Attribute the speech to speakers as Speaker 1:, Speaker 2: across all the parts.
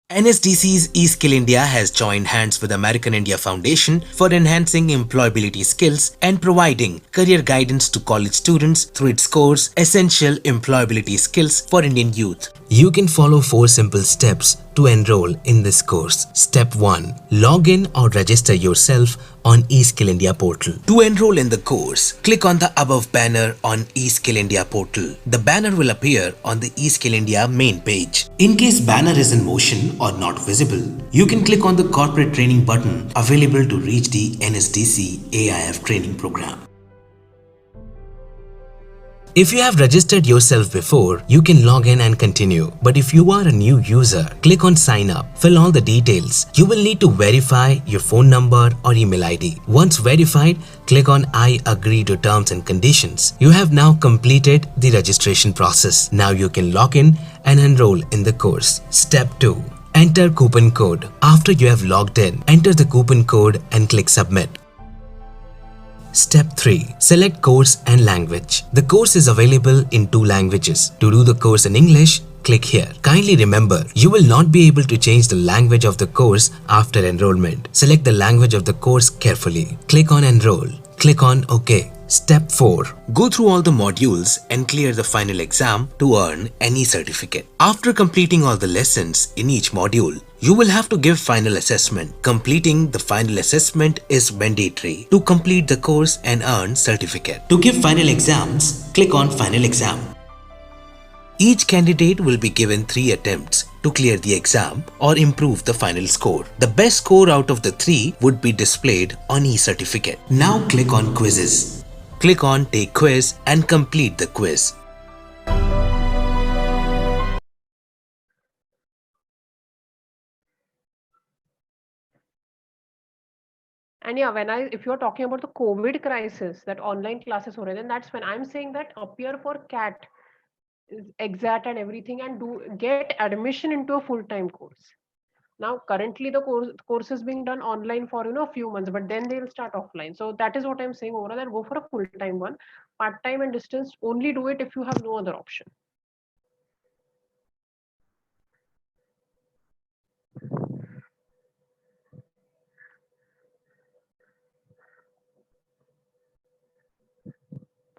Speaker 1: NSDC's eSkill India has joined hands with American India Foundation for enhancing employability skills and providing career guidance to college students through its course Essential Employability Skills for Indian Youth. You can follow 4 simple steps to enroll in this course. Step 1. Log in or register yourself on eSkill India portal. To enroll in the course, click on the above banner on eSkill India portal. The banner will appear on the eSkill India main page. In case banner is in motion or not visible, you can click on the corporate training button available to reach the NSDC AIF training program. If you have registered yourself before, you can log in and continue. But if you are a new user, click on sign up, fill all the details. You will need to verify your phone number or email ID. Once verified, click on I agree to terms and conditions. You have now completed the registration process. Now you can log in and enroll in the course. Step 2. Enter coupon code. After you have logged in, enter the coupon code and click submit. Step 3. Select course and language. The course is available in 2 languages. To do the course in English, click here. Kindly remember, you will not be able to change the language of the course after enrollment. Select the language of the course carefully. Click on Enroll. Click on OK. Step 4. Go through all the modules and clear the final exam to earn any certificate. After completing all the lessons in each module, you will have to give final assessment. Completing the final assessment is mandatory to complete the course and earn certificate. To give final exams, click on Final Exam. Each candidate will be given 3 attempts to clear the exam or improve the final score. The best score out of the 3 would be displayed on e-certificate. Now click on Quizzes. Click on Take Quiz and complete the quiz.
Speaker 2: And yeah, if you're talking about the COVID crisis, that online classes were, then that's when I'm saying that appear for CAT, exact and everything, and get admission into a full-time course. Now, currently the course is being done online for a few months, but then they'll start offline. So that is what I'm saying. Overall, that go for a full-time one. Part-time and distance, only do it if you have no other option.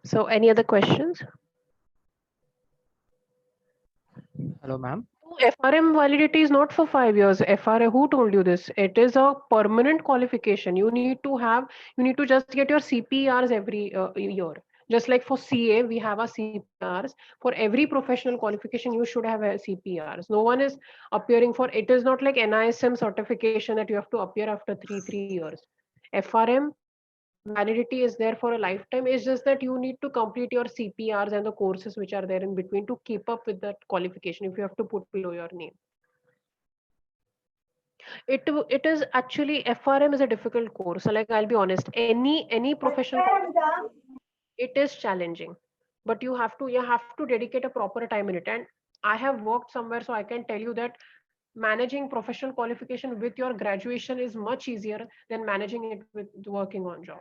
Speaker 2: So any other questions?
Speaker 3: Hello, ma'am.
Speaker 2: FRM validity is not for 5 years. FRA, who told you this? It is a permanent qualification. You need to just get your CPRs every year. Just like for CA, we have our CPRs. For every professional qualification, you should have a CPRs. No one is appearing for, it is not like NISM certification that you have to appear after three years. FRM validity is there for a lifetime. It's just that you need to complete your CPRs and the courses which are there in between to keep up with that qualification if you have to put below your name. It is actually, FRM is a difficult course. So like, I'll be honest, any professional, it is challenging, but you have to dedicate a proper time in it. And I have worked somewhere, so I can tell you that managing professional qualification with your graduation is much easier than managing it with working on job.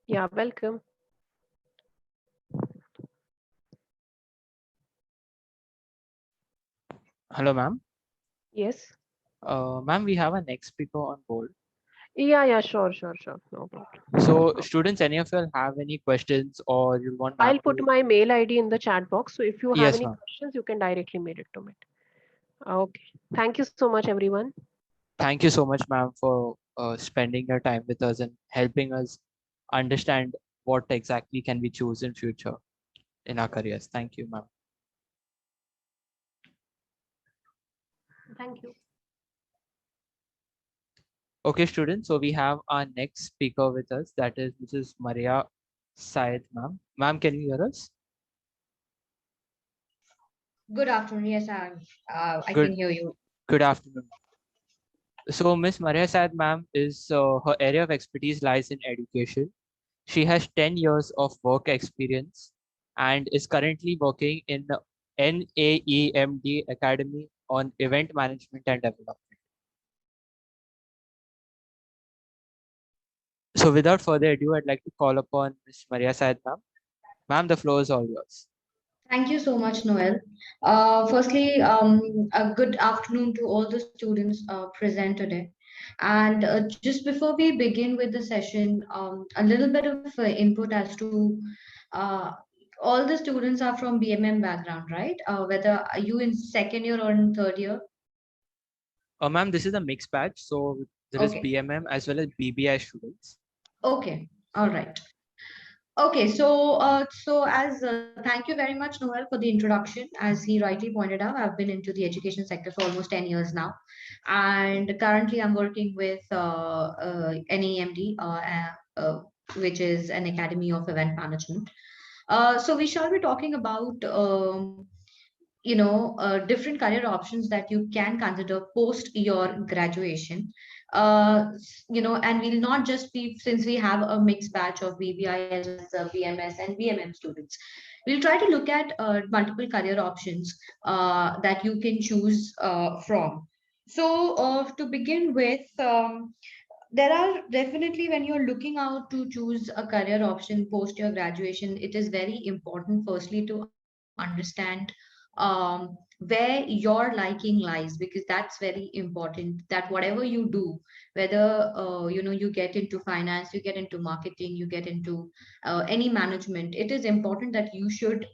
Speaker 2: Yeah, welcome.
Speaker 3: Hello, ma'am.
Speaker 2: Yes.
Speaker 3: Ma'am, we have a next speaker on board.
Speaker 2: Yeah, sure. No problem.
Speaker 3: So, students, any of you have any questions or you want ma'am
Speaker 2: I'll put
Speaker 3: to?
Speaker 2: my mail ID in the chat box. So if you have
Speaker 3: Yes,
Speaker 2: any
Speaker 3: ma'am.
Speaker 2: questions, you can directly mail it to me. Okay. Thank you so much, everyone.
Speaker 3: Thank you so much, ma'am, for spending your time with us and helping us understand what exactly can we choose in future in our careers. Thank you, ma'am.
Speaker 2: Thank you.
Speaker 3: Okay, students. So we have our next speaker with us. That is Mrs. Maria Syed, ma'am. Ma'am, can you hear us?
Speaker 4: Good afternoon. Yes, I
Speaker 3: Good.
Speaker 4: can hear you.
Speaker 3: Good afternoon. So Miss Maria Syed, ma'am, is her area of expertise lies in education. She has 10 years of work experience and is currently working in the NAEMD Academy on event management and development. So without further ado, I'd like to call upon Ms. Maria Syed, ma'am. Ma'am, the floor is all yours.
Speaker 4: Thank you so much, Noel. Firstly, a good afternoon to all the students present today. And just before we begin with the session, a little bit of input as to uh, all the students are from BMM background, right? Whether are you in second year or in third year?
Speaker 3: Ma'am, this is a mixed batch, so there is
Speaker 4: Okay,
Speaker 3: BMM as well as BBI students.
Speaker 4: okay, all right. Okay, so as thank you very much, Noel, for the introduction. As he rightly pointed out, I've been into the education sector for almost 10 years now, and currently I'm working with NEMD, which is an Academy of Event Management. So we shall be talking about different career options that you can consider post your graduation. And we'll not just be, since we have a mixed batch of BBI as well as BMS and BMM students, we'll try to look at multiple career options that you can choose from. So to begin with, there are definitely, when you're looking out to choose a career option post your graduation, it is very important firstly to understand where your liking lies, because that's very important, that whatever you do, whether you get into finance, you get into marketing, you get into any management, it is important that you should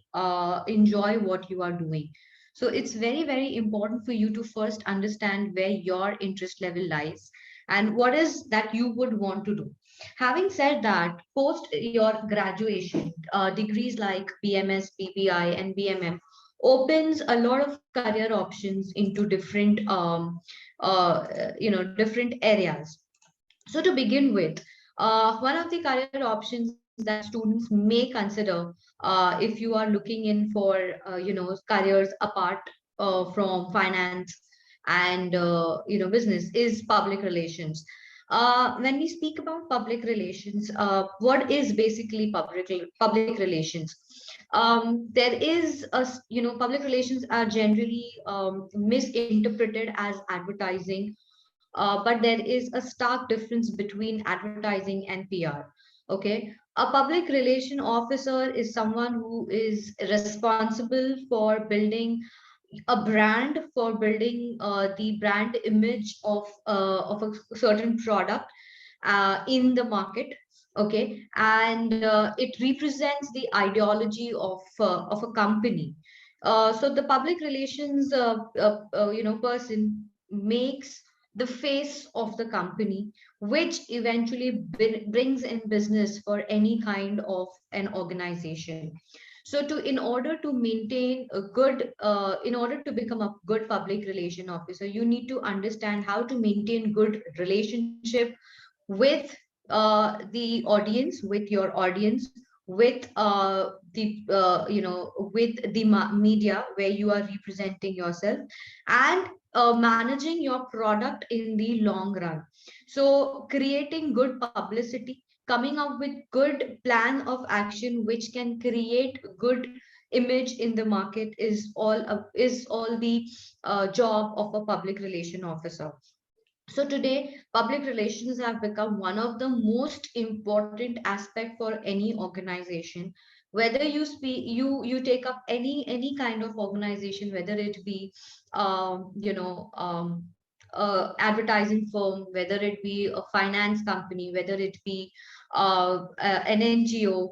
Speaker 4: enjoy what you are doing. So it's very, very important for you to first understand where your interest level lies and what is that you would want to do. Having said that, post your graduation, degrees like BMS, BBI, and BMM opens a lot of career options into different different areas. So to begin with, one of the career options that students may consider if you are looking in for careers apart from finance and business is public relations. When we speak about public relations, what is basically public relations? There is public relations are generally misinterpreted as advertising, but there is a stark difference between advertising and PR. Okay, a public relation officer is someone who is responsible for building a brand, for building the brand image of a certain product in the market. Okay, and it represents the ideology of a company. So the public relations person makes the face of the company, which eventually brings in business for any kind of an organization. So in order to maintain a good, in order to become a good public relation officer, you need to understand how to maintain good relationship with the audience, with your audience, with with the media where you are representing yourself, and managing your product in the long run. So creating good publicity, coming up with good plan of action which can create good image in the market is all the job of a public relation officer. So today, public relations have become one of the most important aspect for any organization. Whether you speak, you take up any kind of organization, whether it be, advertising firm, whether it be a finance company, whether it be an NGO,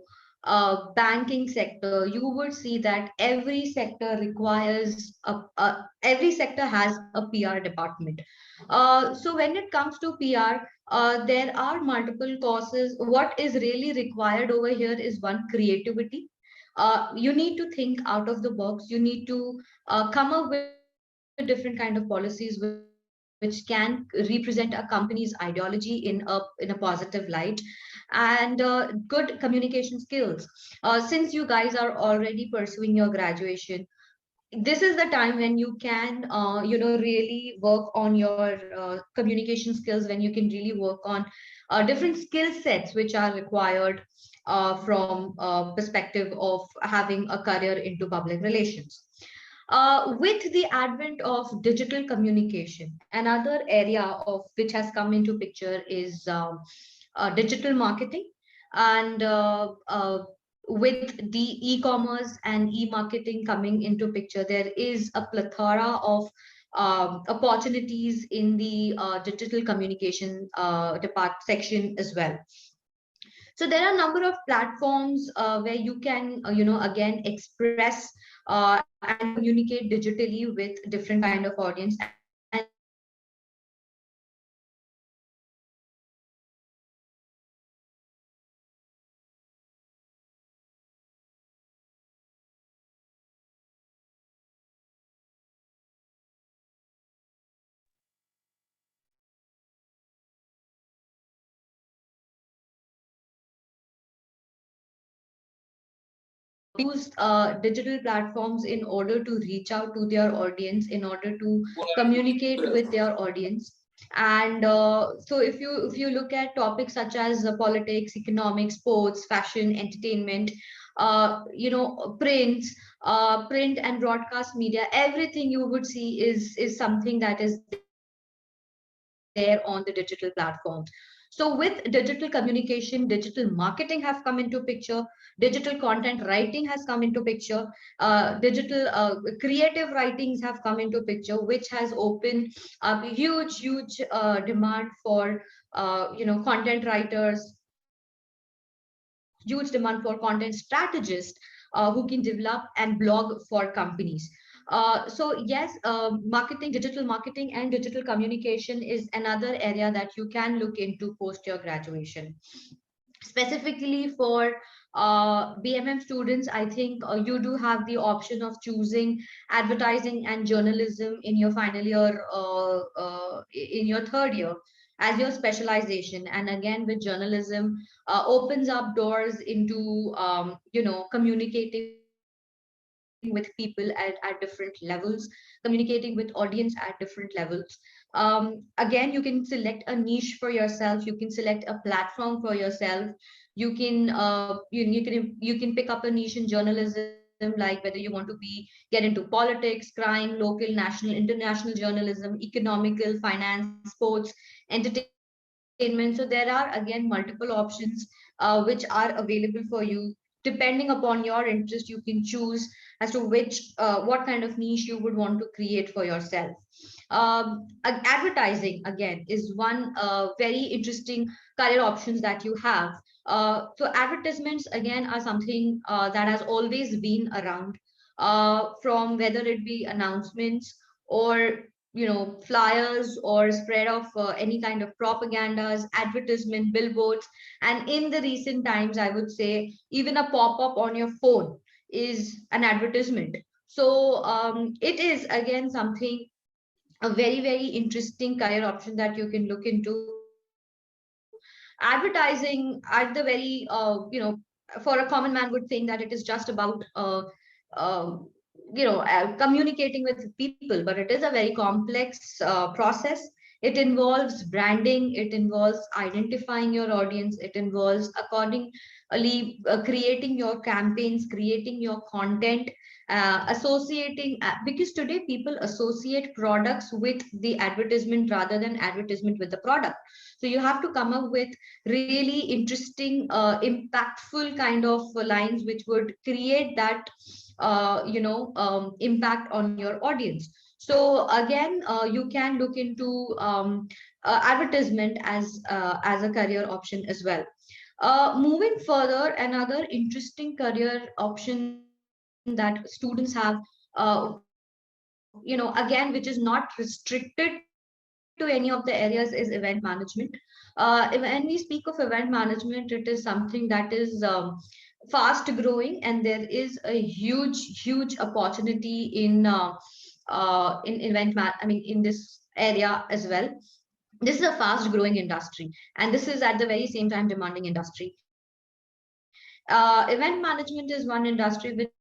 Speaker 4: banking sector, you would see that every sector requires every sector has a PR department. So when it comes to PR, there are multiple causes. What is really required over here is one, creativity. You need to think out of the box. You need to come up with different kind of policies which can represent a company's ideology in a positive light, and good communication skills. Since you guys are already pursuing your graduation, this is the time when you can really work on your communication skills, when you can really work on different skill sets which are required from perspective of having a career into public relations. With the advent of digital communication, another area of which has come into picture is digital marketing. And with the e-commerce and e-marketing coming into picture, there is a plethora of opportunities in the digital communication section as well. So there are a number of platforms where you can, again express and communicate digitally with different kind of audience. And these platforms include use digital platforms in order to reach out to their audience, in order to communicate with their audience. And so if you look at topics such as politics, economics, sports, fashion, entertainment, print and broadcast media, everything you would see is something that is there on the digital platforms. So with digital communication, digital marketing have come into picture, digital content writing has come into picture, digital creative writings have come into picture, which has opened a huge demand for content writers, huge demand for content strategists who can develop and blog for companies. So yes, digital marketing and digital communication is another area that you can look into post your graduation. Specifically for BMM students, I think you do have the option of choosing advertising and journalism in your final year, in your third year, as your specialization. And again, with journalism, opens up doors into communicating with people at different levels, communicating with audience at different levels. Again, you can select a niche for yourself, you can select a platform for yourself. You can you can pick up a niche in journalism, like whether you want to get into politics, crime, local, national, international journalism, economical, finance, sports, entertainment. So there are again multiple options which are available for you. Depending upon your interest, you can choose as to what kind of niche you would want to create for yourself. Advertising again is one very interesting career options that you have. So advertisements again are something that has always been around, from whether it be announcements or flyers or spread of any kind of propagandas, advertisement, billboards, and in the recent times, I would say even a pop-up on your phone is an advertisement. So it is again something, a very interesting career option that you can look into. Advertising at the very for a common man would think that it is just about uh, communicating with people, but it is a very complex process. It involves branding, it involves identifying your audience, it involves accordingly creating your campaigns, creating your content, associating, because today people associate products with the advertisement rather than advertisement with the product. So you have to come up with really interesting, impactful kind of lines which would create that impact on your audience. So again, you can look into advertisement as a career option as well. Moving further, another interesting career option that students have, again, which is not restricted to any of the areas, is event management. When we speak of event management, it is something that is fast growing, and there is a huge opportunity in this area as well. This is a fast growing industry, and this is at the very same time demanding industry. Event management is one industry which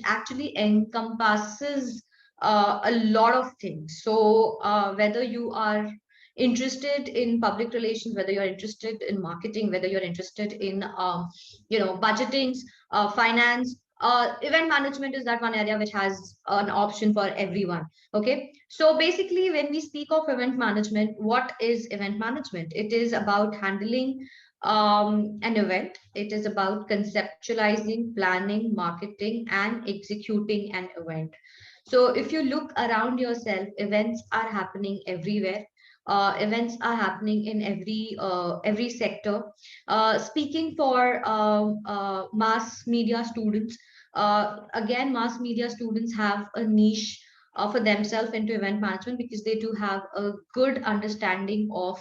Speaker 4: actually encompasses a lot of things. So whether you are interested in public relations, whether you're interested in marketing, whether you're interested in budgetings, finance, event management is that one area which has an option for everyone. Okay, so basically when we speak of event management, what is event management? It is about handling an event. It is about conceptualizing, planning, marketing, and executing an event. So if you look around yourself, events are happening everywhere. Events are happening in every sector. Speaking for mass media students, again, mass media students have a niche for themselves into event management because they do have a good understanding of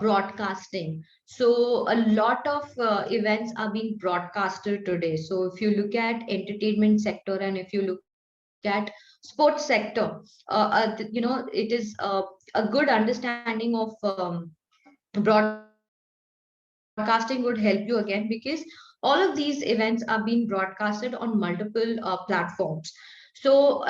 Speaker 4: broadcasting. So a lot of events are being broadcasted today. So if you look at entertainment sector and if you look at sports sector, it is a good understanding of broadcasting would help you again, because all of these events are being broadcasted on multiple platforms. So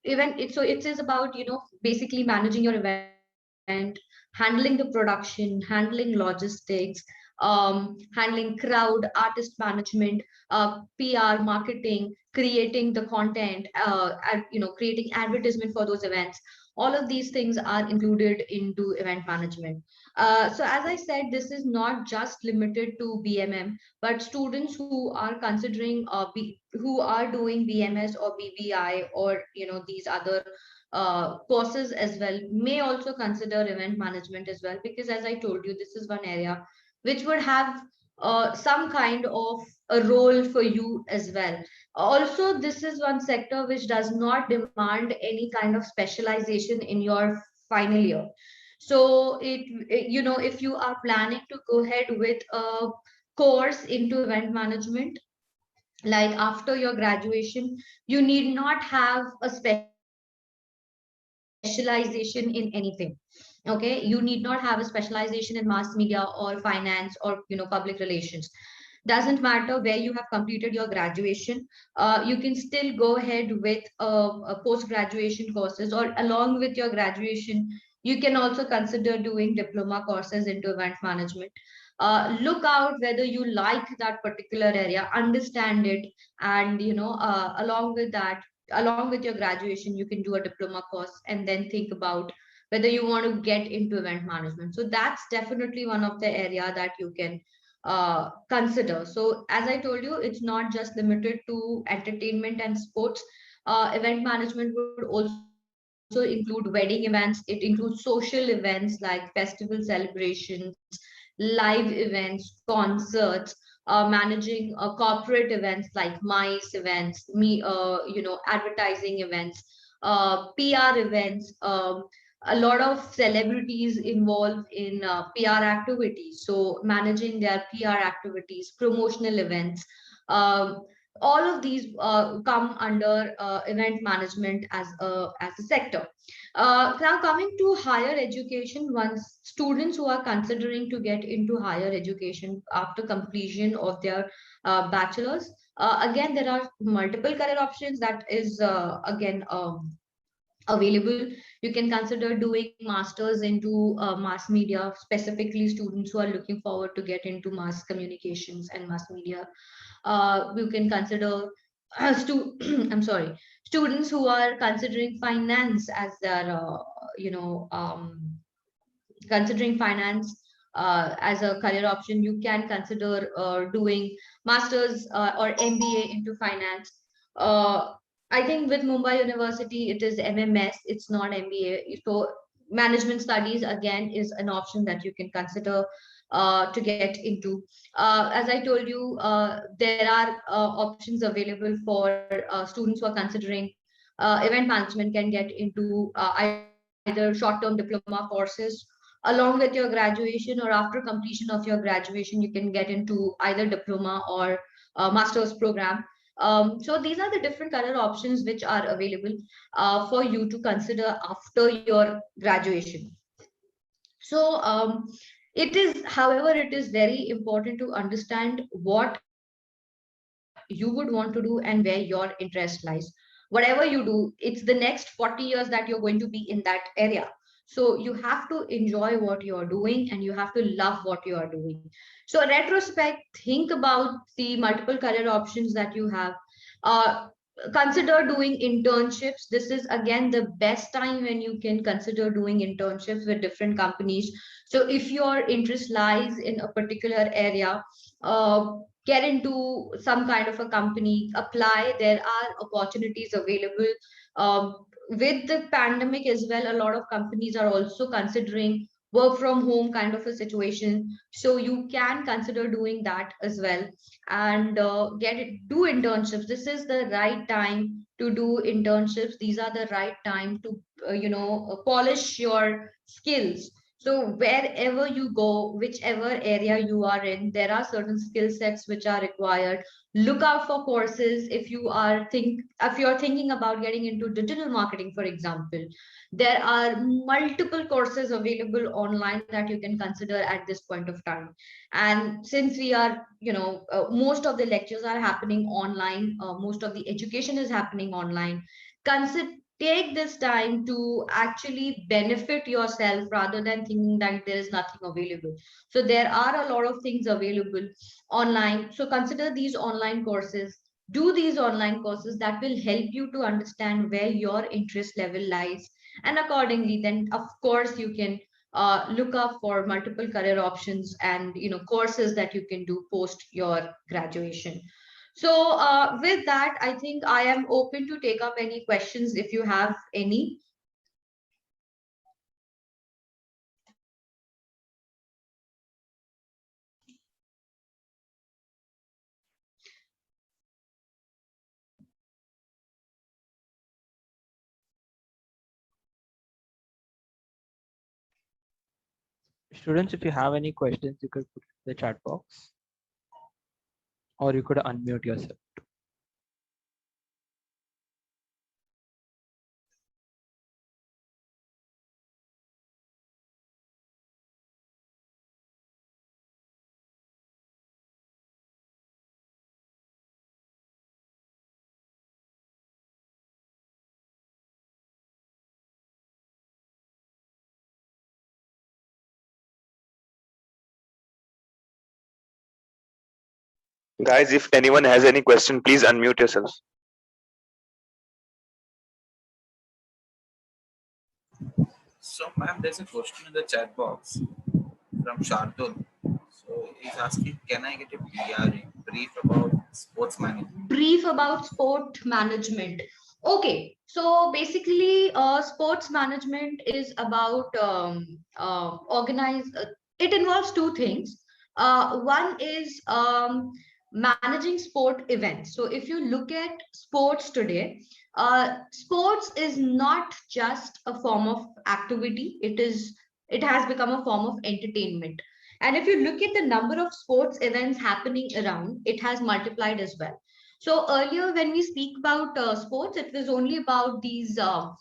Speaker 4: it is about, basically managing your event, handling the production, handling logistics, handling crowd, artist management, PR, marketing, creating the content, creating advertisement for those events. All of these things are included into event management. So as I said, this is not just limited to BMM, but students who are considering who are doing BMS or BBI, or these other courses as well, may also consider event management as well, because as I told you, this is one area which would have some kind of a role for you as well. Also, this is one sector which does not demand any kind of specialization in your final year. So if you are planning to go ahead with a course into event management, like after your graduation, you need not have a specialization in anything. Okay, you need not have a specialization in mass media or finance or public relations. Doesn't matter where you have completed your graduation. You can still go ahead with post graduation courses, or along with your graduation you can also consider doing diploma courses into event management. Look out whether you like that particular area, understand it, and along with your graduation you can do a diploma course and then think about whether you want to get into event management. So that's definitely one of the area that you can consider. So as I told you, it's not just limited to entertainment and sports. Event management would also include wedding events. It includes social events like festival celebrations, live events, concerts, managing corporate events like MICE events, advertising events, PR events. A lot of celebrities involved in PR activities. So managing their PR activities, promotional events, um, all of these come under event management as a sector. Now coming to higher education, once students who are considering to get into higher education after completion of their bachelor's, again there are multiple career options that is again available. You can consider doing masters into mass media, specifically students who are looking forward to get into mass communications and mass media. You can consider I'm sorry, students who are considering finance as their you know considering finance as a career option. You can consider doing masters or MBA into finance. uh, I think with Mumbai University it is MMS, it's not MBA. So management studies again is an option that you can consider to get into. As I told you, there are options available for students who are considering event management, can get into either short-term diploma courses along with your graduation, or after completion of your graduation you can get into either diploma or master's program. So these are the different career options which are available for you to consider after your graduation. So it is very important to understand what you would want to do and where your interest lies. Whatever you do, it's the next 40 years that you're going to be in that area. So you have to enjoy what you are doing and you have to love what you are doing. So retrospect, think about the multiple career options that you have. consider doing internships. This is again the best time when you can consider doing internships with different companies. So if your interest lies in a particular area, get into some kind of a company, apply. There are opportunities available. With the pandemic as well, a lot of companies are also considering work from home kind of a situation, so you can consider doing that as well. And do internships. This is the right time to do internships. These are the right time to polish your skills. So wherever you go, whichever area you are in, there are certain skill sets which are required. Look out for courses. If you're thinking about getting into digital marketing, for example, there are multiple courses available online that you can consider at this point of time. And since we are, most of the lectures are happening online, most of the education is happening online, consider take this time to actually benefit yourself rather than thinking that there is nothing available. So there are a lot of things available online. So consider these online courses. Do these online courses that will help you to understand where your interest level lies. And accordingly, then of course you can look up for multiple career options and courses that you can do post your graduation. So with that, I think I am open to take up any questions if you have any.
Speaker 3: Students, if you have any questions, you could put it in the chat box, or you could unmute yourself.
Speaker 5: Guys, if anyone has any question, please unmute yourselves.
Speaker 6: So, ma'am, there's a question in the chat box from Shardul. So, he's asking, can I get a BRE, brief about sports management?
Speaker 4: Brief about sport management. Okay, so basically, sports management is about organize. It involves two things. One is managing sport events. So if you look at sports today, sports is not just a form of activity. It has become a form of entertainment. And if you look at the number of sports events happening around, it has multiplied as well. So earlier, when we speak about sports, it was only about these, World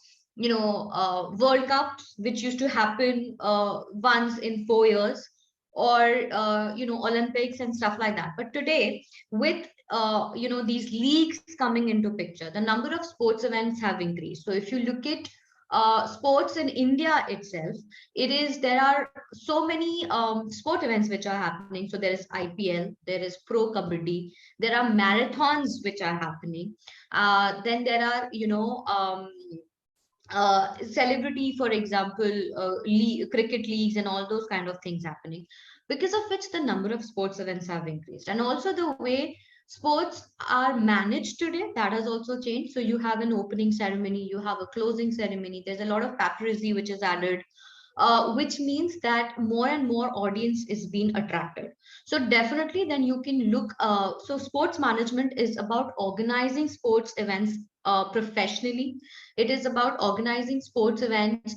Speaker 4: Cups, which used to happen once in 4 years, or Olympics and stuff like that. But today, with these leagues coming into picture, the number of sports events have increased. So if you look at sports in India itself, there are so many sport events which are happening. So there is IPL, there is Pro Kabaddi, there are marathons which are happening. Then there are, celebrity, for example, cricket leagues and all those kind of things happening, because of which the number of sports events have increased. And also the way sports are managed today, that has also changed. So you have an opening ceremony, you have a closing ceremony, there's a lot of paparazzi which is added, which means that more and more audience is being attracted. So definitely then you can look, so sports management is about organizing sports events professionally. It is about organizing sports events,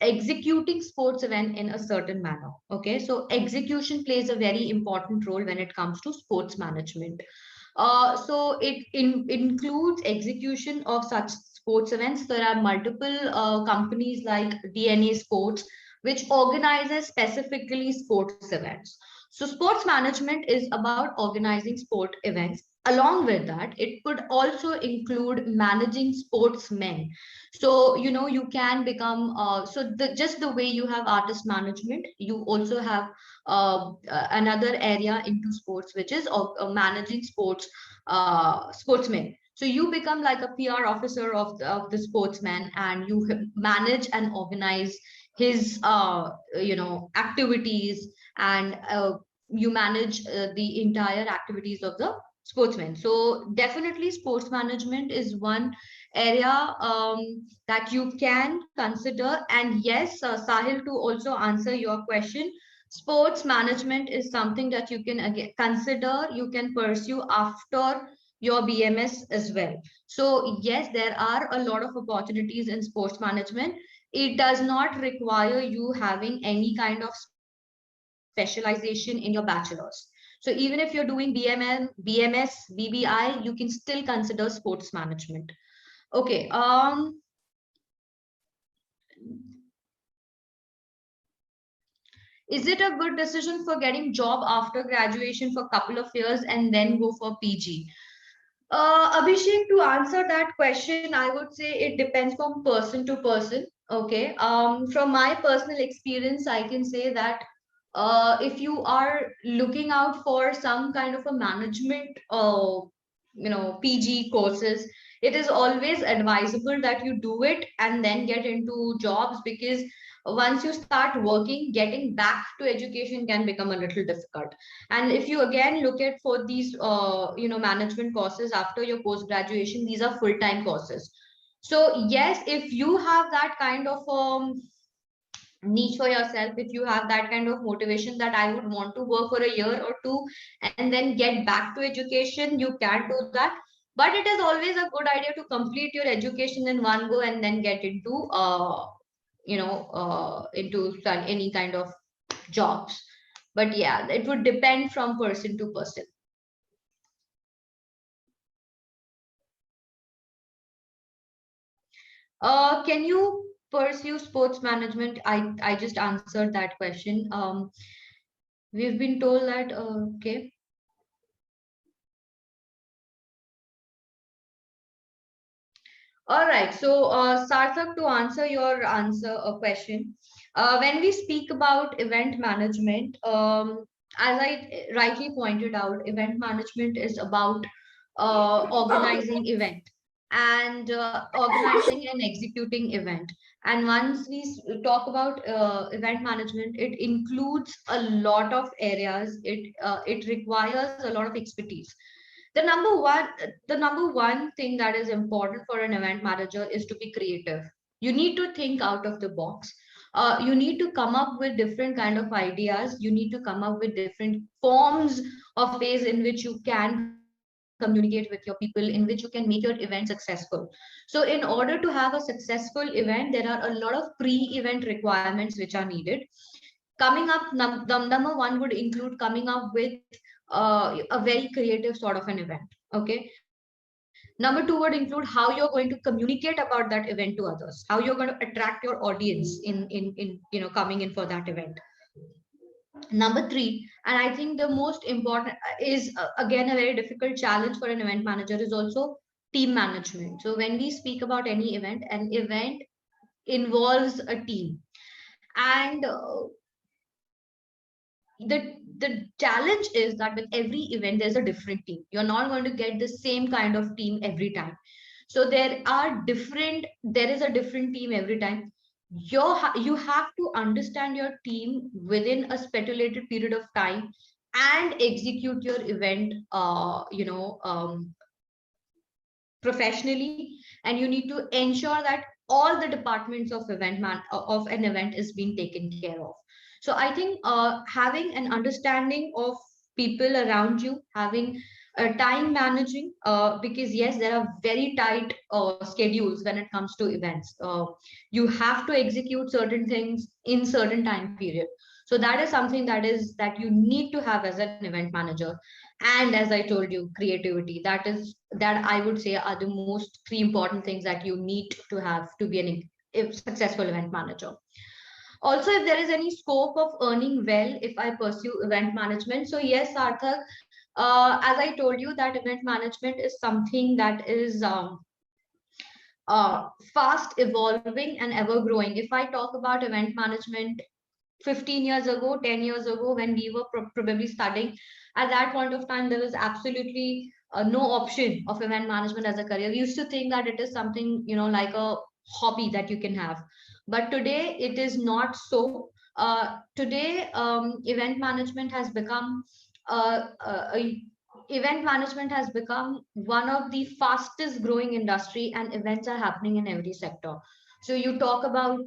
Speaker 4: executing sports event in a certain manner. Okay, so execution plays a very important role when it comes to sports management. So it includes execution of such sports events. There are multiple companies like DNA Sports, which organizes specifically sports events. So sports management is about organizing sport events. Along with that, it could also include managing sportsmen. So you can become just the way you have artist management, you also have another area into sports, which is managing sportsmen. So you become like a PR officer of the sportsman, and you manage and organize his activities, and you manage the entire activities of the sportsman. So definitely sports management is one area that you can consider. And yes, Sahil, to also answer your question, sports management is something that you can again consider, you can pursue after your BMS as well. So yes, there are a lot of opportunities in sports management. It does not require you having any kind of specialization in your bachelor's. So even if you're doing BMS, BBI, you can still consider sports management. Okay. Is it a good decision for getting job after graduation for a couple of years and then go for PG? Abhishek, to answer that question, I would say it depends from person to person. Okay. From my personal experience, I can say that if you are looking out for some kind of a management, PG courses, it is always advisable that you do it and then get into jobs, because once you start working, getting back to education can become a little difficult. And if you again look at for these management courses after your post graduation, these are full time courses. So yes, if you have that kind of niche for yourself, if you have that kind of motivation that I would want to work for a year or two and then get back to education, you can do that. But it is always a good idea to complete your education in one go and then get into any kind of jobs. But yeah, it would depend from person to person. Can you pursue sports management? I just answered that question. We've been told that okay. All right. So Sarthak, to answer your question, when we speak about event management, as I rightly pointed out, event management is about organizing event, and organizing and executing event. And once we talk about event management, it includes a lot of areas. It requires a lot of expertise. The number one thing that is important for an event manager is to be creative. You need to think out of the box. You need to come up with different kind of ideas. You need to come up with different forms of ways in which you can communicate with your people, in which you can make your event successful. So in order to have a successful event, there are a lot of pre-event requirements which are needed. Coming up, the number one would include coming up with a very creative sort of an event. Okay. Number two would include how you're going to communicate about that event to others, how you're going to attract your audience in coming in for that event. Number three, and I think the most important is again a very difficult challenge for an event manager, is also team management. So when we speak about any event, an event involves a team, and the challenge is that with every event there's a different team. You're not going to get the same kind of team every time. So there is a different team every time. You have to understand your team within a stipulated period of time and execute your event professionally. And you need to ensure that all the departments of an event is being taken care of. So I think having an understanding of people around you, having time managing, because yes, there are very tight schedules when it comes to events. You have to execute certain things in certain time period. So that is something that you need to have as an event manager. And as I told you, creativity, that I would say are the most three important things that you need to have to be a successful event manager. Also, if there is any scope of earning well if I pursue event management, so yes, Sarthak, as I told you, that event management is something that is fast evolving and ever growing. If I talk about event management 15 years ago, 10 years ago, when we were probably studying, at that point of time, there was absolutely no option of event management as a career. We used to think that it is something, like a hobby that you can have. But today it is not so. Today, event management has become event management has become one of the fastest growing industry, and events are happening in every sector. So you talk about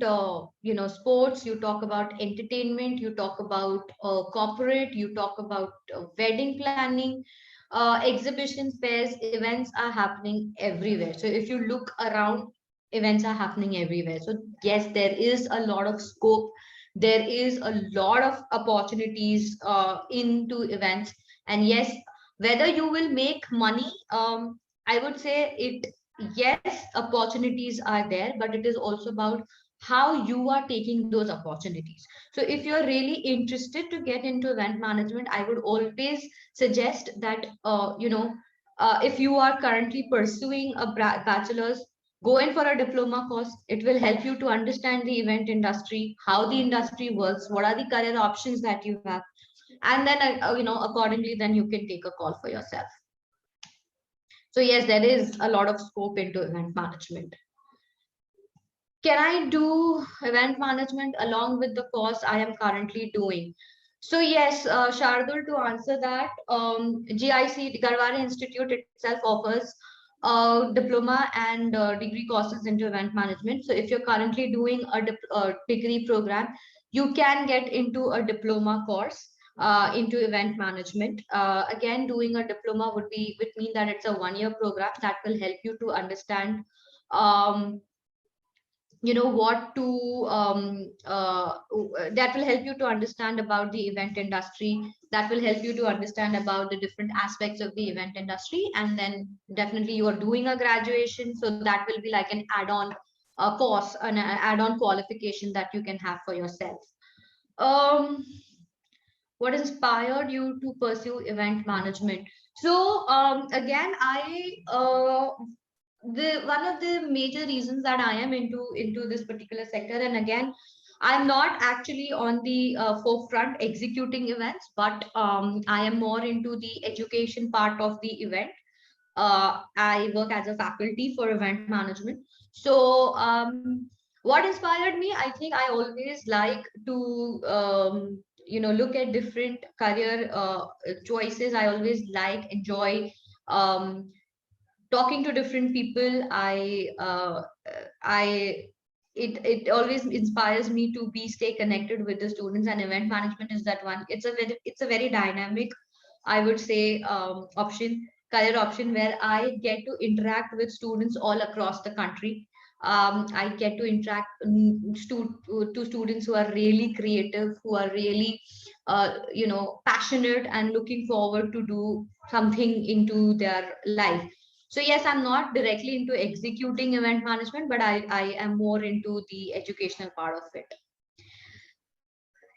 Speaker 4: sports, you talk about entertainment, you talk about corporate, you talk about wedding planning, exhibitions, fairs, events are happening everywhere. So if you look around, events are happening everywhere. So yes, there is a lot of scope, there is a lot of opportunities into events. And yes, whether you will make money, I would say it, yes, opportunities are there, but it is also about how you are taking those opportunities. So if you're really interested to get into event management, I would always suggest that if you are currently pursuing a bachelor's, go in for a diploma course. It will help you to understand the event industry, how the industry works, what are the career options that you have, and then accordingly then you can take a call for yourself. So yes, there is a lot of scope into event management. Can I do event management along with the course I am currently doing? So yes, Shardul, to answer that, GIC, Garware Institute itself offers diploma and degree courses into event management. So if you're currently doing a degree program, you can get into a diploma course into event management. Again, doing a diploma would mean that it's a 1-year program that will help you to understand what to that will help you to understand about the event industry, that will help you to understand about the different aspects of the event industry. And then definitely you are doing a graduation, so that will be like an add-on course, an add-on qualification that you can have for yourself. What inspired you to pursue event management? So again, the one of the major reasons that I am into this particular sector, and again, I'm not actually on the forefront executing events, but I am more into the education part of the event. I work as a faculty for event management. So what inspired me? I think I always like to look at different career choices. I always enjoy um, talking to different people. I it always inspires me to stay connected with the students, and event management is that one. It's a very dynamic, I would say, career option, where I get to interact with students all across the country. I get to interact to students who are really creative, who are really passionate and looking forward to do something into their life. So yes, I'm not directly into executing event management, but I am more into the educational part of it.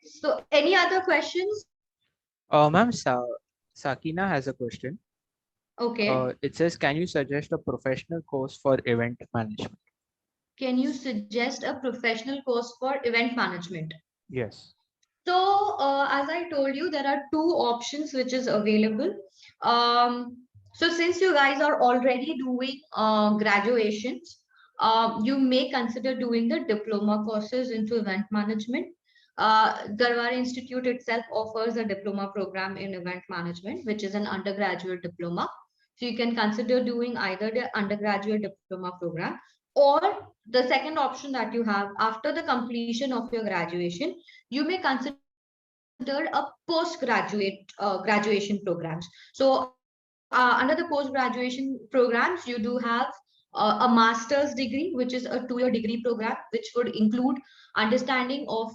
Speaker 4: So any other questions?
Speaker 3: Ma'am, Sakina has a question.
Speaker 4: Okay.
Speaker 3: It says, can you suggest a professional course for event management?
Speaker 4: Can you suggest a professional course for event management?
Speaker 3: Yes.
Speaker 4: So as I told you, there are 2 options which is available. So since you guys are already doing graduations, you may consider doing the diploma courses into event management. Garware Institute itself offers a diploma program in event management, which is an undergraduate diploma. So you can consider doing either the undergraduate diploma program, or the second option that you have after the completion of your graduation, you may consider a postgraduate graduation programs. So under the post-graduation programs, you do have a master's degree, which is a 2-year degree program, which would include understanding of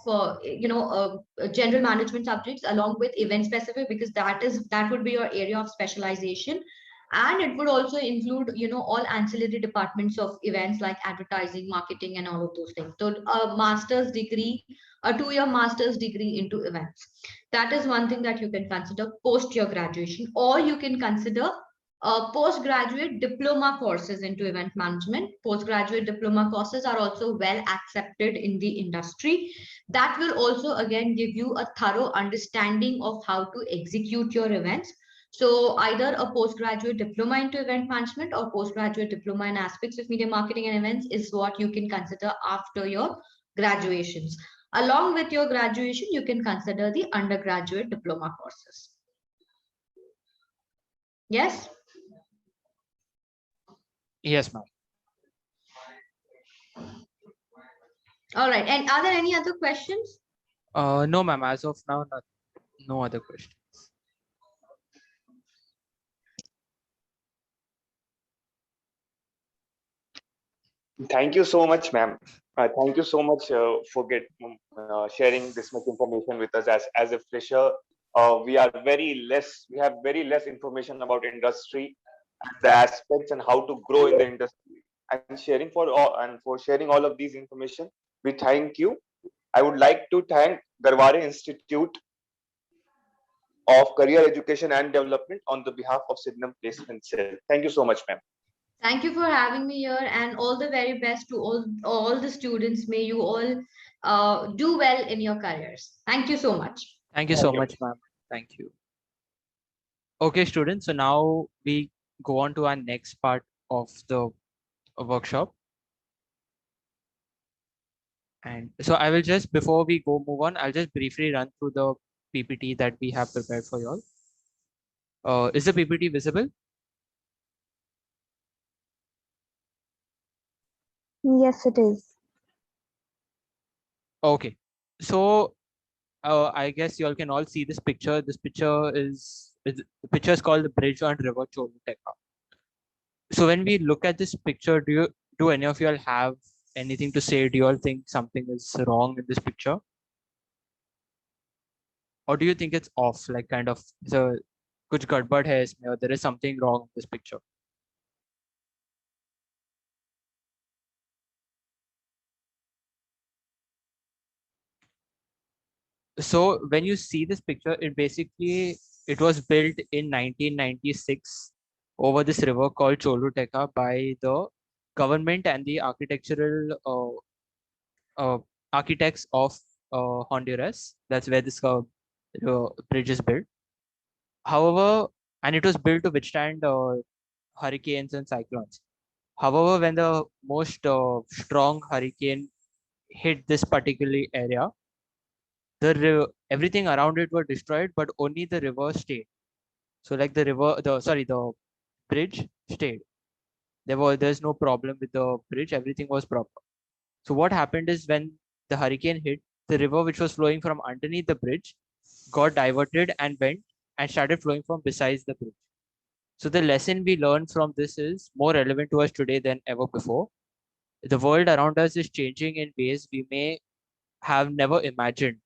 Speaker 4: general management subjects along with event specific, because that would be your area of specialization. And it would also include all ancillary departments of events like advertising, marketing, and all of those things. So a master's degree, a 2-year master's degree into events, that is one thing that you can consider post your graduation. Or you can consider postgraduate diploma courses into event management. Postgraduate diploma courses are also well accepted in the industry. That will also again give you a thorough understanding of how to execute your events. So either a postgraduate diploma into event management or postgraduate diploma in aspects of media marketing and events is what you can consider after your graduations. Along with your graduation, you can consider the undergraduate diploma courses. Yes?
Speaker 3: Yes, ma'am.
Speaker 4: All right. And are there any other questions?
Speaker 3: No, ma'am. As of now, no other questions.
Speaker 5: Thank you so much, ma'am. Thank you so much sharing this much information with us. As a fresher, we have very less information about industry and the aspects and how to grow in the industry. And for sharing all of these information, we thank you. I would like to thank Garware Institute of Career Education and Development on the behalf of Sydenham Placement Cell. Thank you so much, ma'am.
Speaker 4: Thank you for having me here, and all the very best to all the students. May you all do well in your careers. Thank you so much.
Speaker 3: Thank you so much, ma'am. Thank you. Okay, students. So now we go on to our next part of the workshop. And so I will just, before we move on, I'll just briefly run through the PPT that we have prepared for you all. Is the PPT visible?
Speaker 7: Yes, it is.
Speaker 3: Okay. So I guess you all can all see this picture. This picture the picture is called the bridge on River Choluteka. So when we look at this picture, do any of you all have anything to say? Do you all think something is wrong in this picture? Or do you think it's off, like kind of the kuch gadbad hai isme, or there is something wrong in this picture? So when you see this picture, it was built in 1996 over this river called Choluteka by the government and the architectural architects of Honduras. That's where this bridge is built. However, and it was built to withstand hurricanes and cyclones. However, when the most strong hurricane hit this particular area, everything around it were destroyed, but only the river stayed. So like the bridge stayed. There's no problem with the bridge. Everything was proper. So what happened is when the hurricane hit, the river which was flowing from underneath the bridge got diverted and went and started flowing from besides the bridge. So the lesson we learned from this is more relevant to us today than ever before. The world around us is changing in ways we may have never imagined.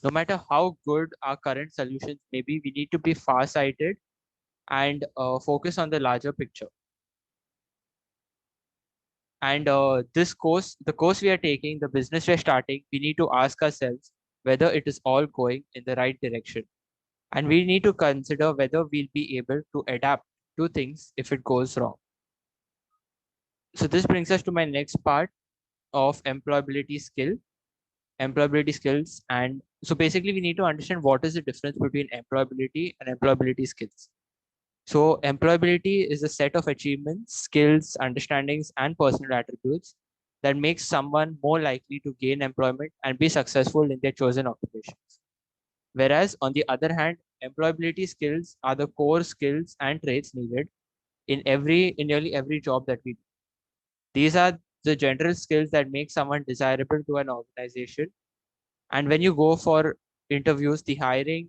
Speaker 3: No matter how good our current solutions may be, we need to be far-sighted and focus on the larger picture. And the course we are taking, the business we're starting, we need to ask ourselves whether it is all going in the right direction. And we need to consider whether we'll be able to adapt to things if it goes wrong. So this brings us to my next part of employability skills. And so basically we need to understand what is the difference between employability and employability skills. So employability is a set of achievements, skills, understandings, and personal attributes that makes someone more likely to gain employment and be successful in their chosen occupations. Whereas on the other hand, employability skills are the core skills and traits needed in nearly every job that we do. These are the general skills that make someone desirable to an organization. And when you go for interviews, the hiring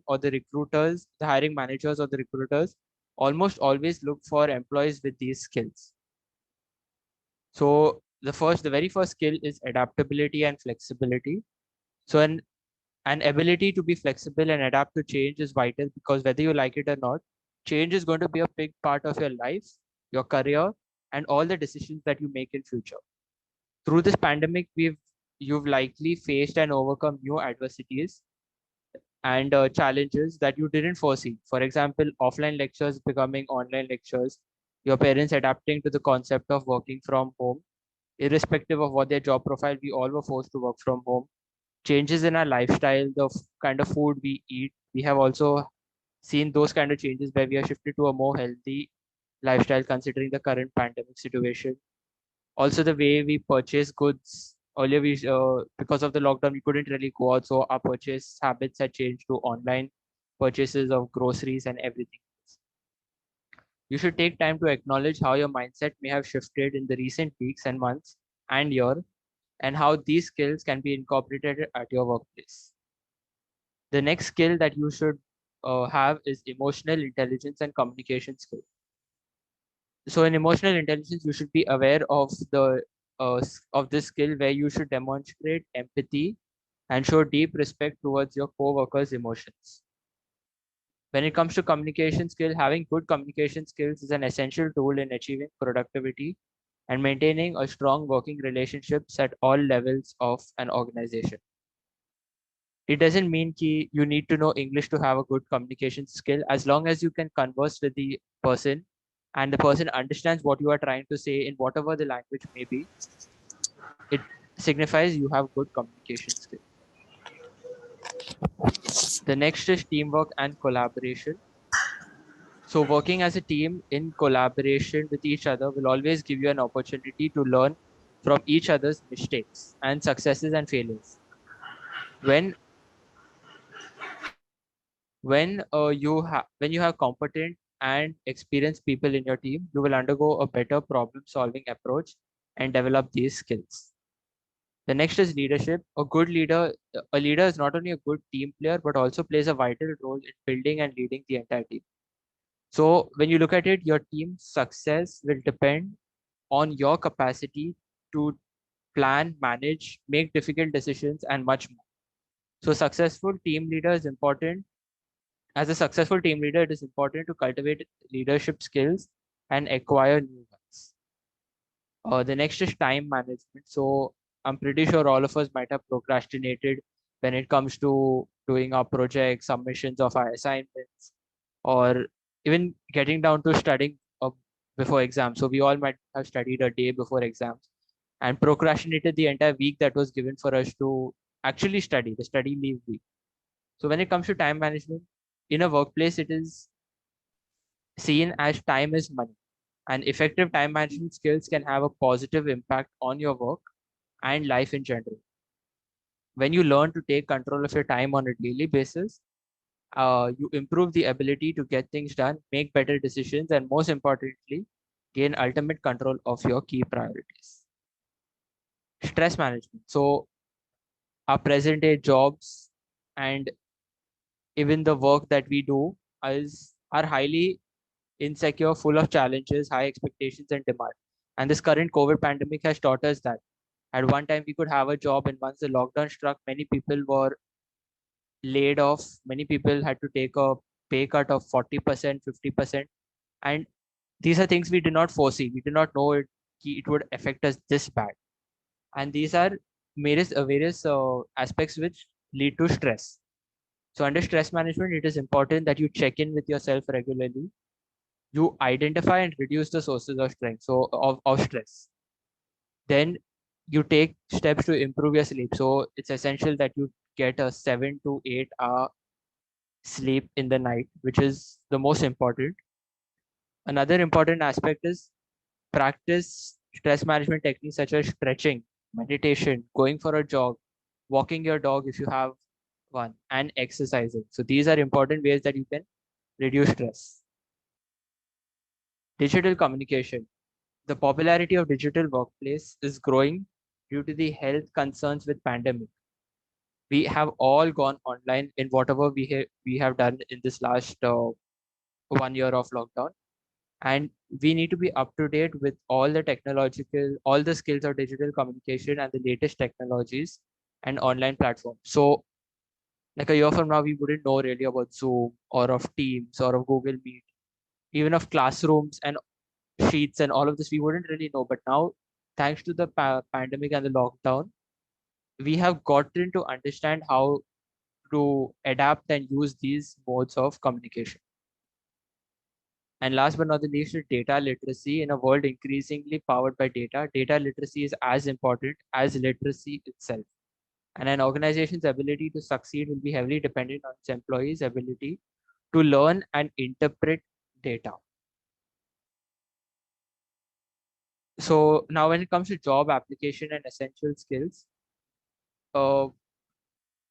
Speaker 3: managers or the recruiters almost always look for employees with these skills. So the very first skill is adaptability and flexibility. So an ability to be flexible and adapt to change is vital, because whether you like it or not, change is going to be a big part of your life, your career, and all the decisions that you make in future. Through this pandemic, you've likely faced and overcome new adversities and challenges that you didn't foresee. For example, offline lectures becoming online lectures, your parents adapting to the concept of working from home, irrespective of what their job profile, we all were forced to work from home. Changes in our lifestyle, the kind of food we eat. We have also seen those kind of changes where we are shifted to a more healthy lifestyle considering the current pandemic situation. Also, the way we purchase goods earlier, because of the lockdown, we couldn't really go out, so our purchase habits had changed to online purchases of groceries and everything. You should take time to acknowledge how your mindset may have shifted in the recent weeks and months and year, and how these skills can be incorporated at your workplace. The next skill that you should have is emotional intelligence and communication skill. So in emotional intelligence, you should be aware of of this skill where you should demonstrate empathy and show deep respect towards your co-workers' emotions. When it comes to communication skill, having good communication skills is an essential tool in achieving productivity and maintaining a strong working relationships at all levels of an organization. It doesn't mean that you need to know English to have a good communication skill. As long as you can converse with the person and the person understands what you are trying to say in whatever the language may be, it signifies you have good communication skill. The next is teamwork and collaboration. So working as a team in collaboration with each other will always give you an opportunity to learn from each other's mistakes and successes and failures. When when you have competent and experienced people in your team, you will undergo a better problem solving approach and develop these skills. The next is leadership. A leader is not only a good team player but also plays a vital role in building and leading the entire team. So when you look at it, your team's success will depend on your capacity to plan, manage, make difficult decisions, and much more. So successful team leader is important. As a successful team leader, it is important to cultivate leadership skills and acquire new ones. The next is time management. So I'm pretty sure all of us might have procrastinated when it comes to doing our projects, submissions of our assignments, or even getting down to studying before exams. So we all might have studied a day before exams and procrastinated the entire week that was given for us to actually study, the study leave week. So when it comes to time management, in a workplace, it is seen as time is money. And effective time management skills can have a positive impact on your work and life in general. When you learn to take control of your time on a daily basis, you improve the ability to get things done, make better decisions, and most importantly, gain ultimate control of your key priorities. Stress management. So our present day jobs and even the work that we do are highly insecure, full of challenges, high expectations, and demand. And this current COVID pandemic has taught us that at one time we could have a job, and once the lockdown struck, many people were laid off. Many people had to take a pay cut of 40%, 50%. And these are things we did not foresee. We did not know it would affect us this bad. And these are various aspects which lead to stress. So under stress management, it is important that you check in with yourself regularly. You identify and reduce the sources of strength, so of stress. Then you take steps to improve your sleep. So it's essential that you get a 7 to 8 hour sleep in the night, which is the most important. Another important aspect is practice stress management techniques such as stretching, meditation, going for a jog, walking your dog if you have one, and exercising. So these are important ways that you can reduce stress. Digital communication. The popularity of digital workplace is growing due to the health concerns with pandemic. We have all gone online in whatever we have done in this last 1 year of lockdown, and we need to be up to date with all the skills of digital communication and the latest technologies and online platforms. So like a year from now, we wouldn't know really about Zoom or of Teams or of Google Meet, even of classrooms and sheets and all of this. We wouldn't really know. But now, thanks to the pandemic and the lockdown, we have gotten to understand how to adapt and use these modes of communication. And last but not the least is data literacy. In a world increasingly powered by data, data literacy is as important as literacy itself. And an organization's ability to succeed will be heavily dependent on its employees' ability to learn and interpret data. So now when it comes to job application and essential skills, uh,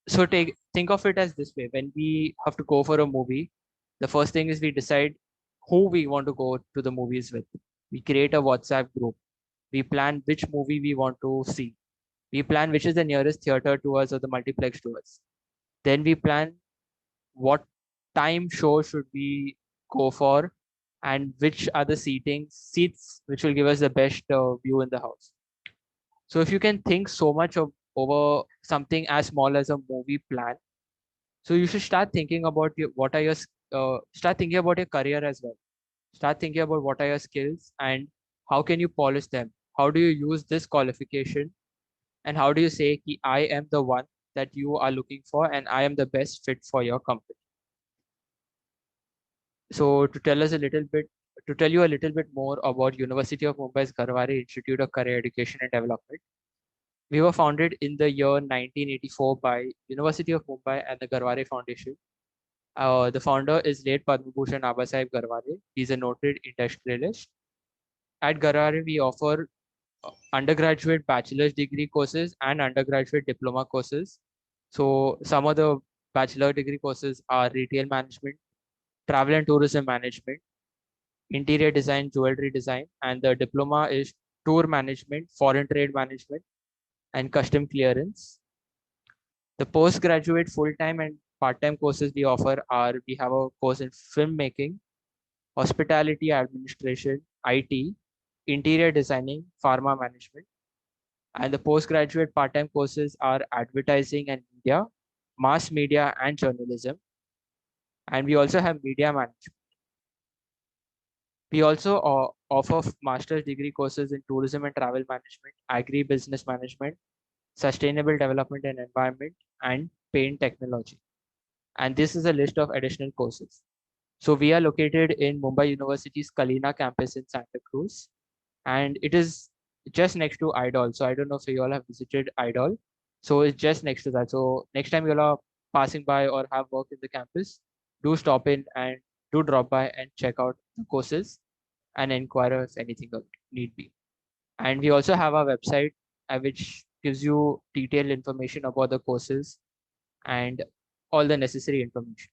Speaker 3: so think of it as this way: when we have to go for a movie, the first thing is we decide who we want to go to the movies with. We create a WhatsApp group. We plan which movie we want to see. We plan which is the nearest theater to us or the multiplex to us. Then we plan what time show should we go for, and which are the seats which will give us the best view in the house. So if you can think so much of over something as small as a movie plan, so you should start thinking about what are your start thinking about your career as well. Start thinking about what are your skills and how can you polish them. How do you use this qualification, and how do you say ki, I am the one that you are looking for and I am the best fit for your company. So to tell you a little bit more about University of Mumbai's Garware Institute of Career Education and Development. We were founded in the year 1984 by University of Mumbai and the Garware Foundation. The founder is late Padma Bhushan Abasaheb Garware. He's a noted industrialist. At Garware, we offer undergraduate bachelor's degree courses and undergraduate diploma courses. So some of the bachelor degree courses are retail management, travel and tourism management, interior design, jewelry design, and the diploma is tour management, foreign trade management, and custom clearance. The postgraduate full-time and part-time courses we offer are, we have a course in filmmaking, hospitality administration, IT, interior designing, pharma management. And the postgraduate part-time courses are advertising and media, mass media and journalism. And we also have media management. We also offer master's degree courses in tourism and travel management, agri-business management, sustainable development and environment, and paint technology. And this is a list of additional courses. So we are located in Mumbai University's Kalina campus in Santa Cruz, and it is just next to Idol. So I don't know if you all have visited Idol. So it's just next to that. So next time you all are passing by or have work in the campus, do stop in and do drop by and check out the courses and inquire if anything need be. And we also have our website, which gives you detailed information about the courses and all the necessary information.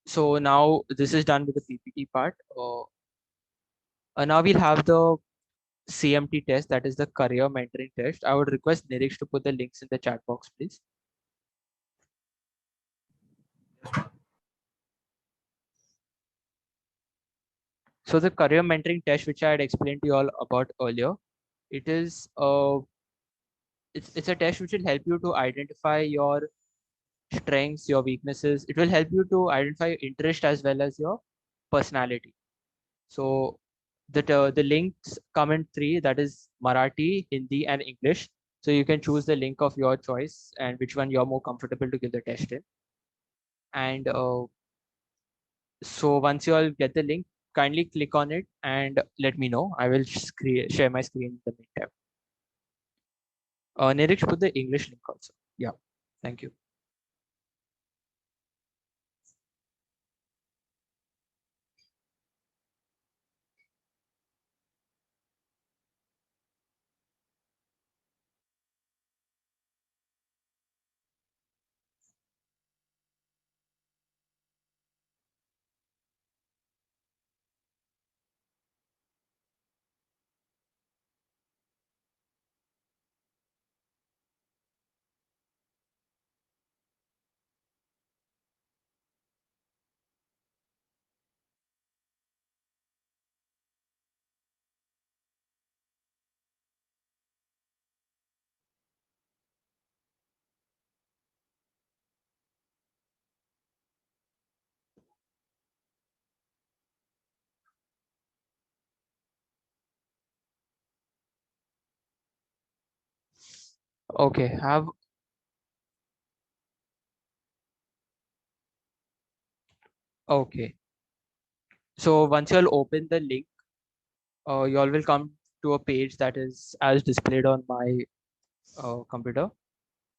Speaker 3: So now this is done with the PPT part. Now we'll have the CMT test, that is the career mentoring test. I would request Nirish to put the links in the chat box, please. So the career mentoring test, which I had explained to you all about earlier, it is it's a test which will help you to identify your strengths, your weaknesses. It will help you to identify your interest as well as your personality. So the links come in three, that is Marathi, Hindi, and English. So you can choose the link of your choice and which one you're more comfortable to give the test in. And so once you all get the link, kindly click on it and let me know. I will share my screen in the meantime. Nirish, put the English link also. Yeah, thank you. Okay, okay. So once you all open the link, you all will come to a page that is as displayed on my computer.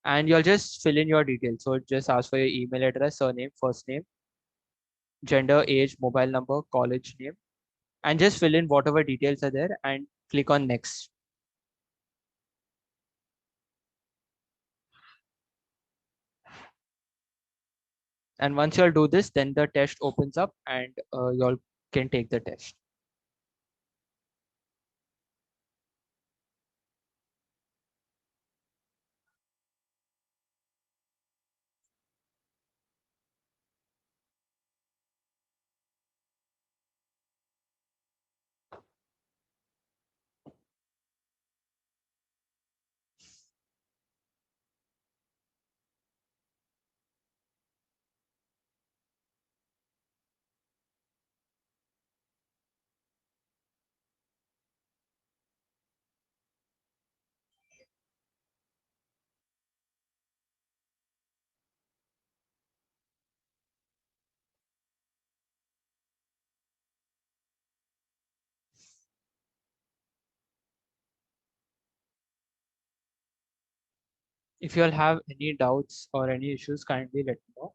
Speaker 3: and you'll just fill in your details. So just ask for your email address, surname, first name, gender, age, mobile number, college name, and just fill in whatever details are there and click on next. And once you'll do this, then the test opens up and y'all can take the test. If you all have any doubts or any issues, kindly let me know.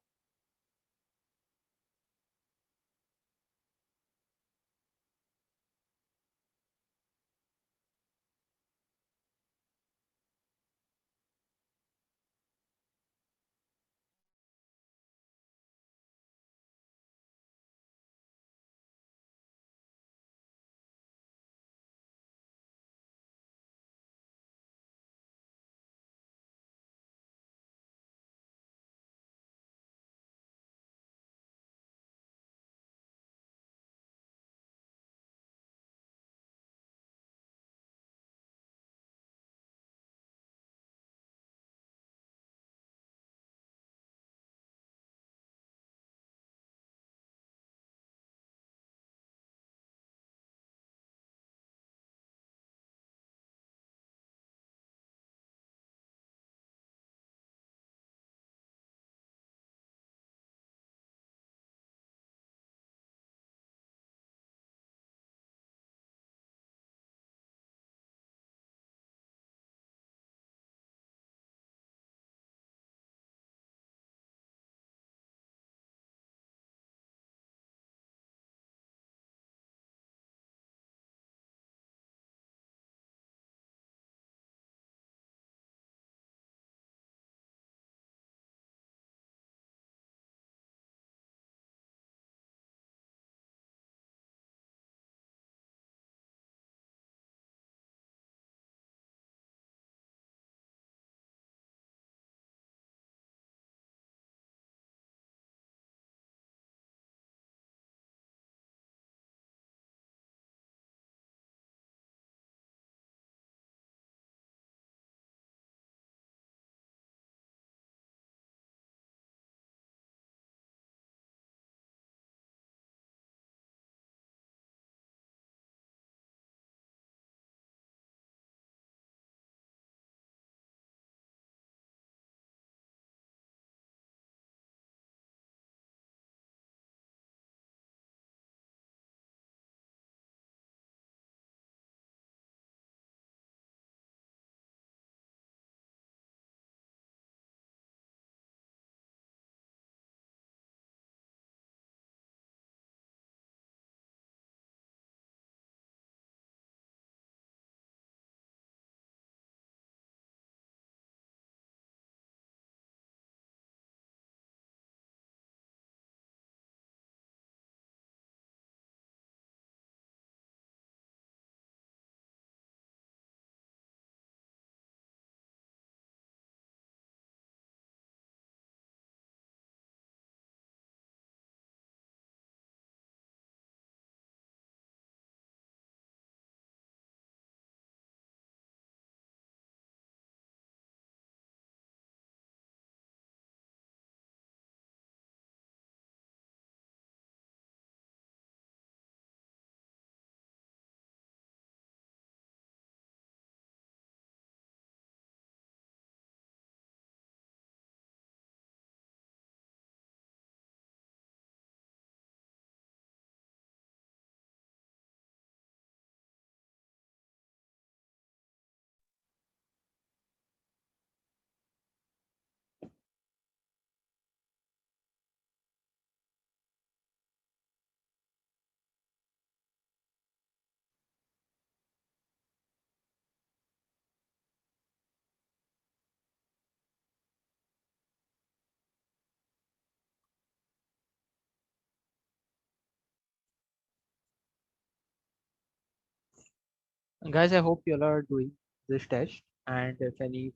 Speaker 3: Guys, I hope you all are doing this test, and if any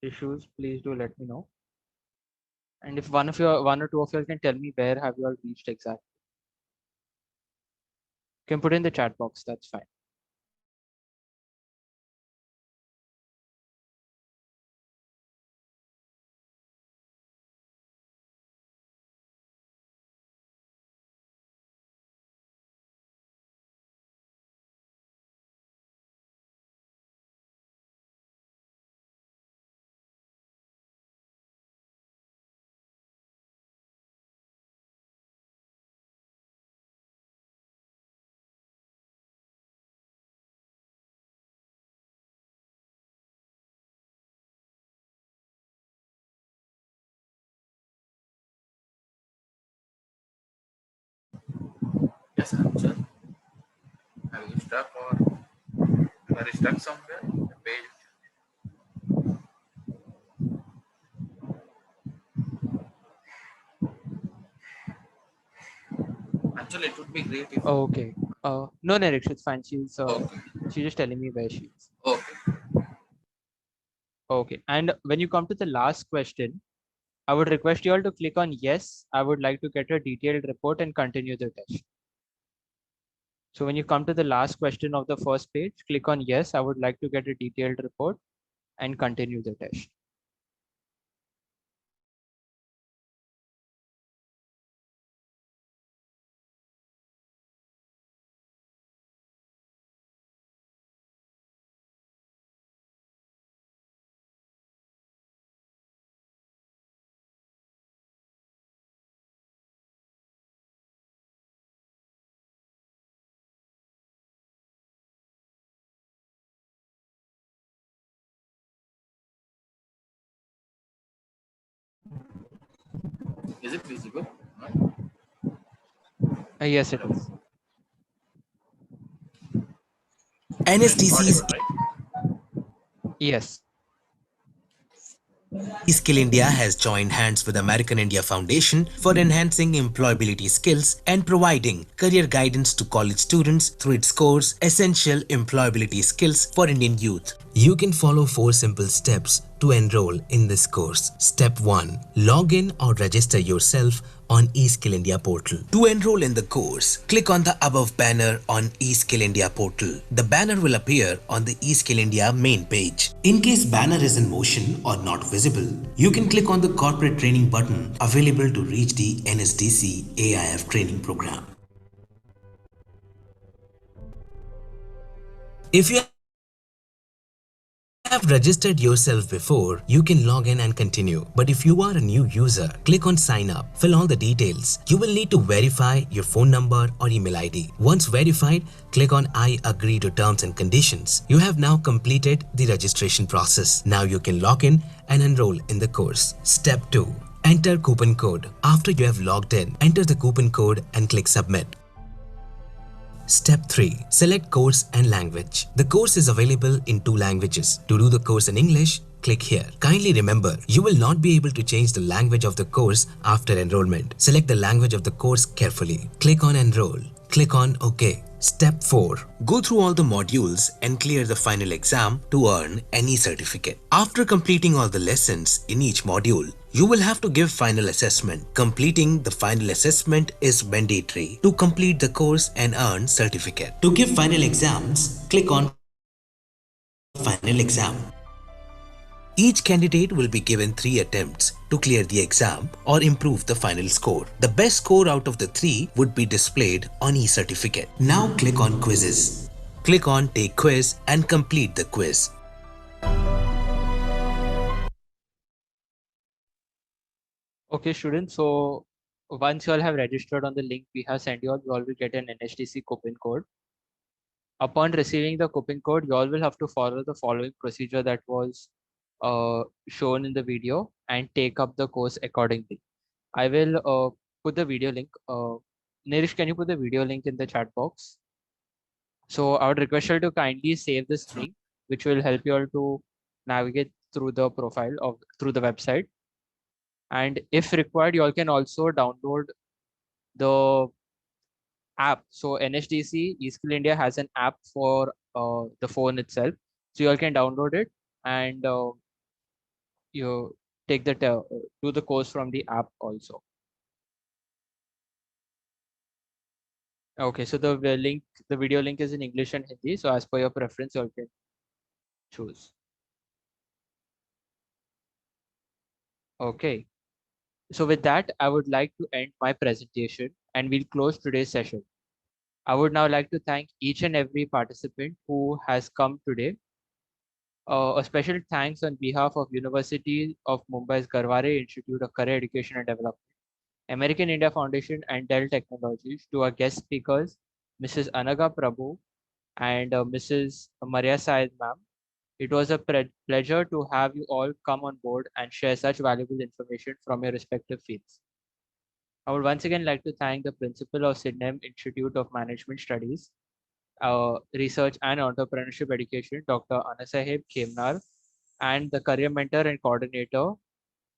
Speaker 3: issues, please do let me know. And if one or two of you all can tell me where have you all reached exactly, you can put in the chat box. That's fine.
Speaker 6: Yes, Anshul. Are you stuck or are you stuck somewhere? The page. Anshul, it would be great if.
Speaker 3: Okay. No, Nirish, it's fine.
Speaker 6: Okay.
Speaker 3: She's just telling me where she is.
Speaker 6: Okay.
Speaker 3: Okay. And when you come to the last question, I would request you all to click on yes. I would like to get a detailed report and continue the test. So when you come to the last question of the first page, click on yes. I would like to get a detailed report and continue the test.
Speaker 6: Is it visible?
Speaker 3: Yes, it is.
Speaker 1: NSDC's
Speaker 6: Right?
Speaker 3: Yes.
Speaker 1: eSkill India has joined hands with American India Foundation for enhancing employability skills and providing career guidance to college students through its course Essential Employability Skills for Indian Youth. You can follow 4 simple steps to enroll in this course. Step 1. Log in or register yourself on eSkill India portal. To enroll in the course, click on the above banner on eSkill India portal. The banner will appear on the eSkill India main page. In case banner is in motion or not visible, you can click on the corporate training button available to reach the NSDC AIF training program. If you have registered yourself before, you can log in and continue. But if you are a new user, click on sign up, fill all the details. You will need to verify your phone number or email ID. Once verified, click on I agree to terms and conditions. You have now completed the registration process. Now you can log in and enroll in the course. Step 2. Enter coupon code. After you have logged in, enter the coupon code and click submit. Step 3. Select course and language. The course is available in 2 languages. To do the course in English, click here. Kindly remember, you will not be able to change the language of the course after enrollment. Select the language of the course carefully. Click on Enroll. Click on OK. Step 4. Go through all the modules and clear the final exam to earn any certificate. After completing all the lessons in each module, you will have to give final assessment. Completing the final assessment is mandatory to complete the course and earn certificate. To give final exams, click on Final Exam. Each candidate will be given 3 attempts to clear the exam or improve the final score. The best score out of the 3 would be displayed on e-certificate. Now click on Quizzes. Click on Take Quiz and complete the quiz.
Speaker 3: Okay, students. So once you all have registered on the link we have sent you all will get an NSDC coupon code. Upon receiving the coupon code, you all will have to follow the following procedure that was shown in the video and take up the course accordingly. I will put the video link. Nirish, can you put the video link in the chat box? So I would request you to kindly save this link, which will help you all to navigate through the profile through the website. And if required, you all can also download the app. So NSDC eSkill India has an app for the phone itself. So you all can download it and you take the do the course from the app also. Okay, so the video link is in English and Hindi. So as per your preference, you all can choose. Okay. So with that, I would like to end my presentation and we'll close today's session. I would now like to thank each and every participant who has come today. A special thanks on behalf of University of Mumbai's Garware Institute of Career Education and Development, American India Foundation and Dell Technologies to our guest speakers, Mrs. Anagha Prabhu and Mrs. Maria Syed ma'am. It was a pleasure to have you all come on board and share such valuable information from your respective fields. I would once again like to thank the principal of Sydenham Institute of Management Studies, Research and Entrepreneurship Education, Dr. Anasaheb Khemnar, and the career mentor and coordinator,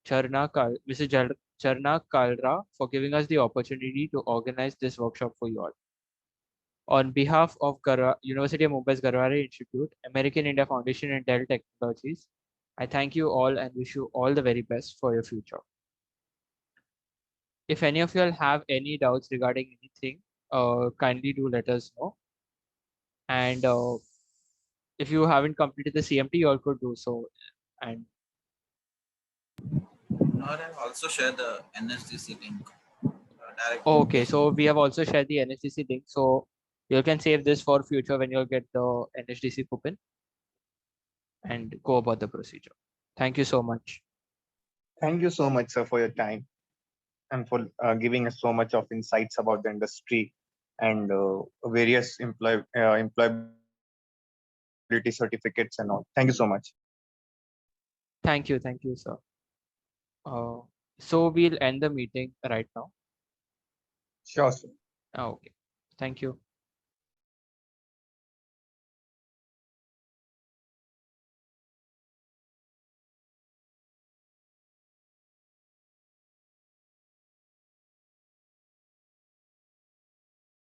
Speaker 3: Mrs. Charna Kalra, for giving us the opportunity to organize this workshop for you all. On behalf of University of Mumbai's Garware Institute, American India Foundation and Dell Technologies, I thank you all and wish you all the very best for your future. If any of you all have any doubts regarding anything, kindly do let us know. And if you haven't completed the CMT, you all could do so. And
Speaker 6: Or I've also shared the NSDC link. Direct
Speaker 3: okay, so we have also shared the NSDC link. So you can save this for future when you'll get the NSDC coupon and go about the procedure. Thank you so much.
Speaker 5: Thank you so much, sir, for your time and for giving us so much of insights about the industry and various employability certificates and all. Thank you so much.
Speaker 3: Thank you, sir. So we'll end the meeting right now.
Speaker 5: Sure, sir.
Speaker 3: Okay, thank you.